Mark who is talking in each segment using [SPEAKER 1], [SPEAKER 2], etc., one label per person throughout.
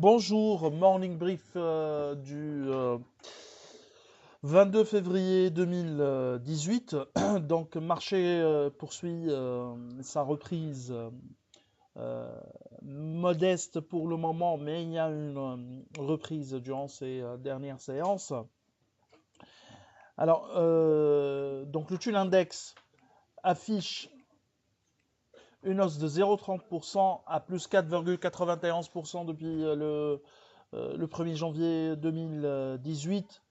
[SPEAKER 1] Bonjour, morning brief du 22 février 2018. Donc, marché poursuit sa reprise euh, modeste pour le moment, mais il y a une reprise durant ces dernières séances. Alors, donc le TUL Index affiche une hausse de 0,30% à plus 4,91% depuis le 1er janvier 2018.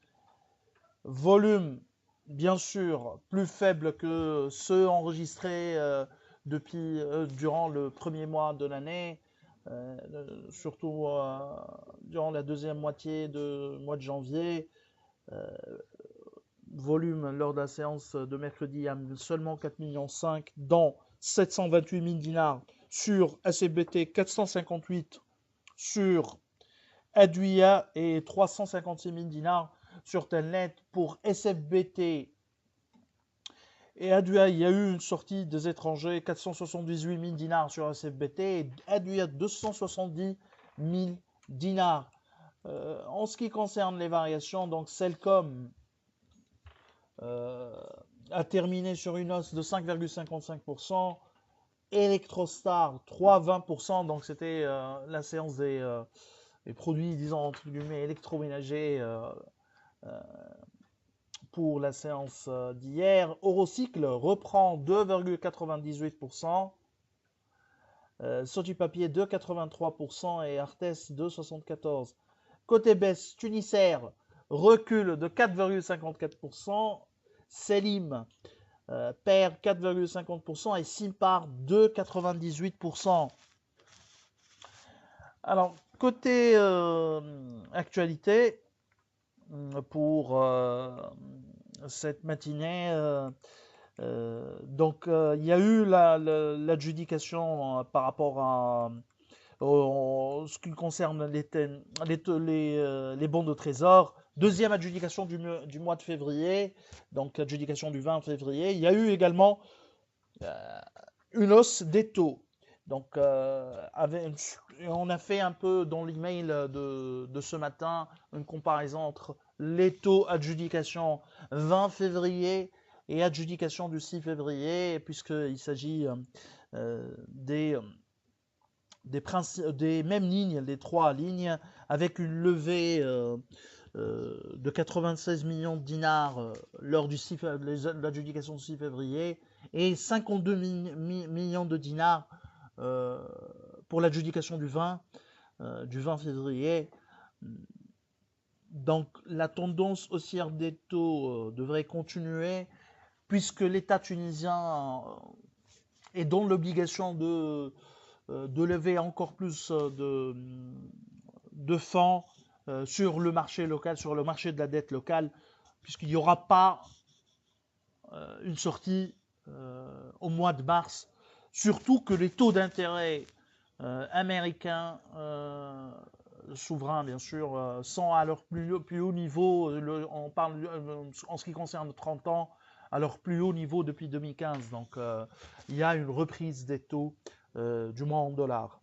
[SPEAKER 1] Volume, bien sûr, plus faible que ceux enregistrés durant le premier mois de l'année, surtout durant la deuxième moitié du mois de janvier. Euh, Volume lors de la séance de mercredi à seulement 4,5 millions, dont 728 000 dinars sur ACBT, 458 sur Aduia et 356 000 dinars sur Telnet. Pour SFBT et Aduia, il y a eu une sortie des étrangers, 478 000 dinars sur SFBT et Aduia 270 000 dinars. En ce qui concerne les variations, donc Cellcom a terminé sur une hausse de 5,55%, Electrostar 3,20%, donc c'était la séance des produits, disons entre guillemets, électroménagers pour la séance d'hier. Eurocycle reprend 2,98%, Soti Papier 2,83% et Artes 2,74%. Côté baisse, Tunisair recule de 4,54%, Selim perd 4,50% et Simpar 2,98%. Alors, côté actualité, pour cette matinée, donc il y a eu l'adjudication par rapport à ce qui concerne les bons de trésor. Deuxième adjudication du mois de février, donc adjudication du 20 février. Il y a eu également une hausse des taux. Donc, on a fait un peu dans l'email de ce matin une comparaison entre les taux adjudication 20 février et adjudication du 6 février, puisqu'il s'agit des mêmes lignes, les trois lignes, avec une levée de 96 millions de dinars lors de l'adjudication du 6 février et 52 millions de dinars pour l'adjudication du 20 février. Donc la tendance haussière des taux devrait continuer puisque l'État tunisien est dans l'obligation de lever encore plus de fonds sur le marché local, sur le marché de la dette locale, puisqu'il n'y aura pas une sortie au mois de mars, surtout que les taux d'intérêt américains souverains, bien sûr, sont à leur plus haut niveau. On parle en ce qui concerne 30 ans, à leur plus haut niveau depuis 2015. Donc, il y a une reprise des taux, du moins en dollars.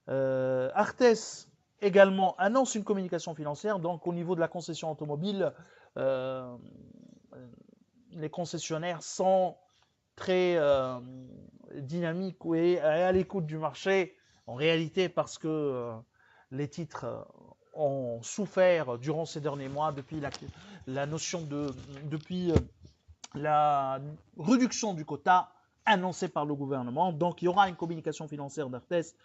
[SPEAKER 1] Artes également annonce une communication financière. Donc, au niveau de la concession automobile, les concessionnaires sont très dynamiques et à l'écoute du marché, en réalité parce que les titres ont souffert durant ces derniers mois depuis la réduction du quota annoncée par le gouvernement. Donc il y aura une communication financière d'Artes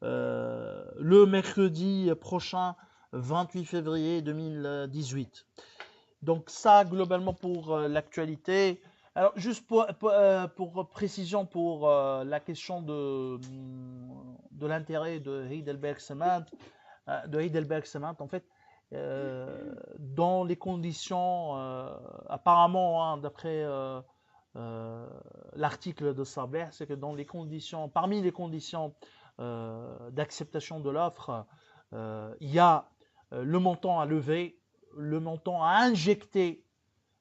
[SPEAKER 1] le mercredi prochain, 28 février 2018. Donc ça, globalement, pour l'actualité. Alors, juste pour précision, pour la question de l'intérêt de Heidelberg Cement, en fait, dans les conditions, apparemment, hein, d'après l'article de Saber, c'est que parmi les conditions d'acceptation de l'offre, il y a le montant à lever, le montant à injecter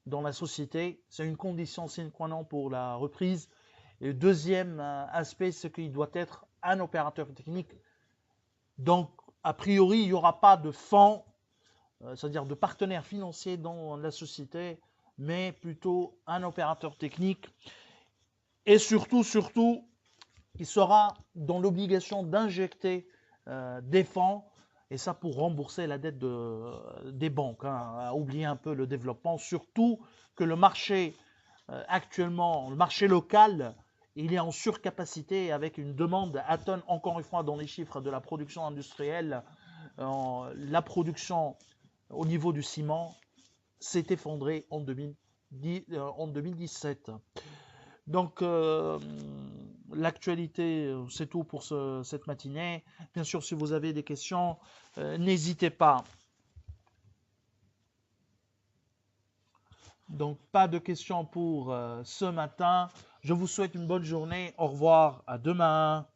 [SPEAKER 1] dans la société. C'est une condition sine qua non pour la reprise. Et le deuxième aspect, c'est qu'il doit être un opérateur technique. Donc, a priori, il n'y aura pas de fonds, c'est-à-dire de partenaires financiers dans la société, mais plutôt un opérateur technique. Et surtout, il sera dans l'obligation d'injecter des fonds, et ça pour rembourser la dette des banques. Hein. Oubliez un peu le développement, surtout que le marché actuellement, le marché local, il est en surcapacité avec une demande à tonnes, encore une fois dans les chiffres de la production industrielle, la production au niveau du ciment s'est effondrée en 2017. Donc, l'actualité, c'est tout pour cette matinée. Bien sûr, si vous avez des questions, n'hésitez pas. Donc, pas de questions pour ce matin. Je vous souhaite une bonne journée. Au revoir. À demain.